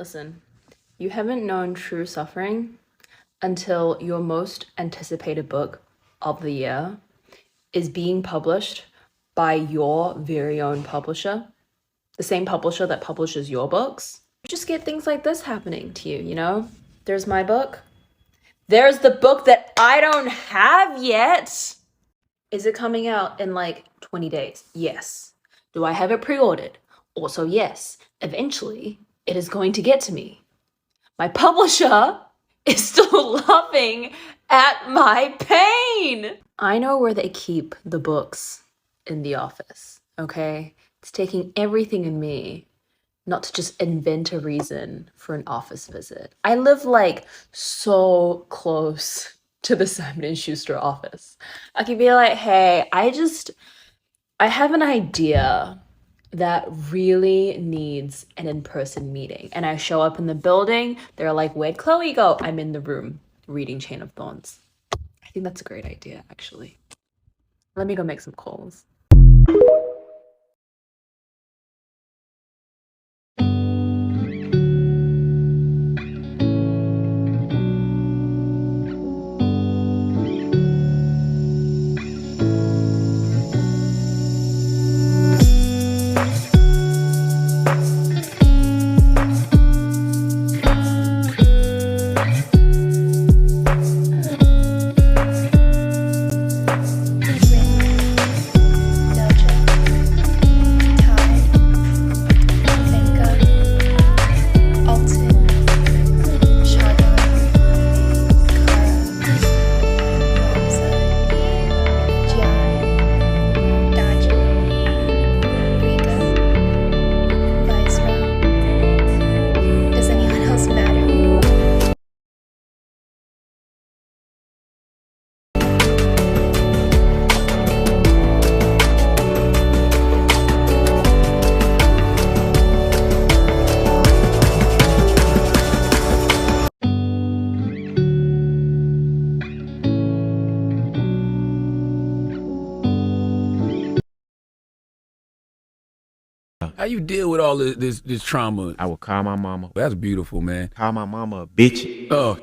Listen, you haven't known true suffering until your most anticipated book of the year is being published by your very own publisher, the same publisher that publishes your books. You just get things like this happening to you, you know? There's my book. There's the book that I don't have yet. Is it coming out in like 20 days? Yes. Do I have it pre-ordered? Also, yes. Eventually, it is going to get to me. My publisher is still laughing at my pain. I know where they keep the books in the office, okay? It's taking everything in me not to just invent a reason for an office visit. I live like so close to the Simon & Schuster office. I could be like, hey, I have an idea that really needs an in-person meeting. And I show up in the building, they're like, where'd Chloe go? I'm in the room reading Chain of Thorns. I think that's a great idea, actually. Let me go make some calls. How you deal with all this trauma? I would call my mama. That's beautiful, man. Call my mama a bitch. Oh.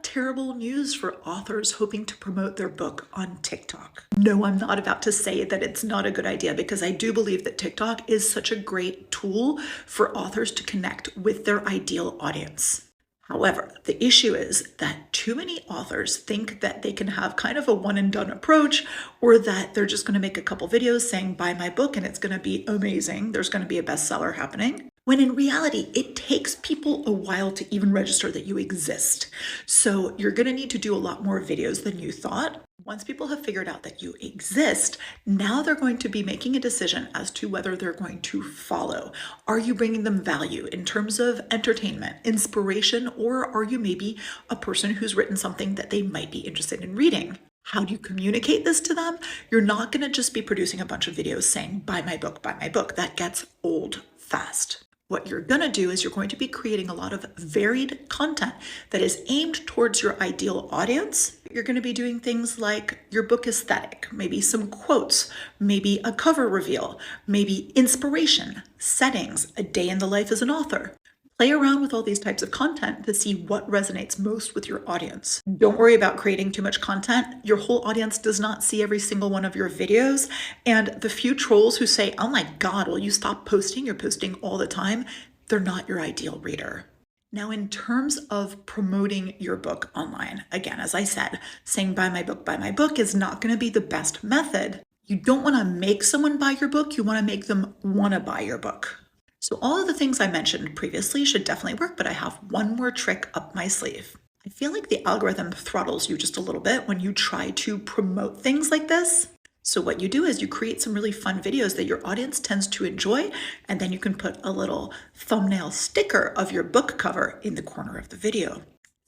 Terrible news for authors hoping to promote their book on TikTok. No, I'm not about to say that it's not a good idea, because I do believe that TikTok is such a great tool for authors to connect with their ideal audience. However, the issue is that too many authors think that they can have kind of a one and done approach, or that they're just going to make a couple videos saying buy my book and it's going to be amazing. There's going to be a bestseller happening. When in reality, it takes people a while to even register that you exist. So you're going to need to do a lot more videos than you thought. Once people have figured out that you exist, now they're going to be making a decision as to whether they're going to follow. Are you bringing them value in terms of entertainment, inspiration, or are you maybe a person who's written something that they might be interested in reading? How do you communicate this to them? You're not going to just be producing a bunch of videos saying, buy my book, buy my book. That gets old fast. What you're going to do is you're going to be creating a lot of varied content that is aimed towards your ideal audience. You're going to be doing things like your book aesthetic, maybe some quotes, maybe a cover reveal, maybe inspiration, settings, a day in the life as an author. Play around with all these types of content to see what resonates most with your audience. Don't worry about creating too much content. Your whole audience does not see every single one of your videos. And the few trolls who say, oh my God, will you stop posting? You're posting all the time. They're not your ideal reader. Now, in terms of promoting your book online, again, as I said, saying buy my book is not going to be the best method. You don't want to make someone buy your book. You want to make them want to buy your book. So all of the things I mentioned previously should definitely work, but I have one more trick up my sleeve. I feel like the algorithm throttles you just a little bit when you try to promote things like this. So what you do is you create some really fun videos that your audience tends to enjoy, and then you can put a little thumbnail sticker of your book cover in the corner of the video.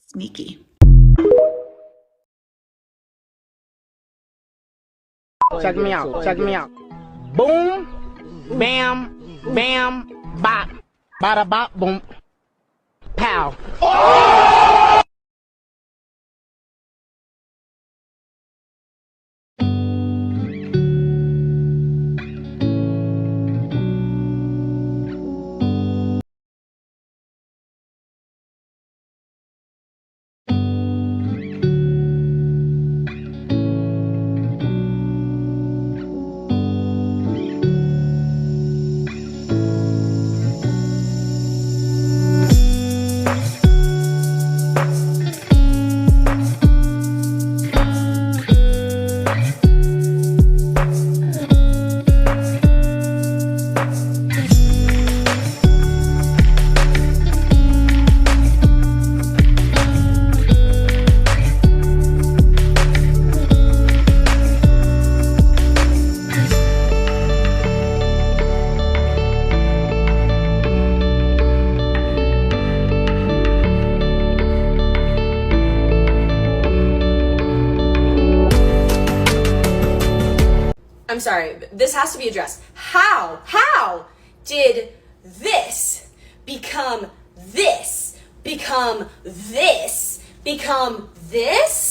Sneaky. Check me out. Check me out. Boom, bam, bam, bop, bada bop, boom, pow. I'm sorry, this has to be addressed. How did this become this, become this, become this?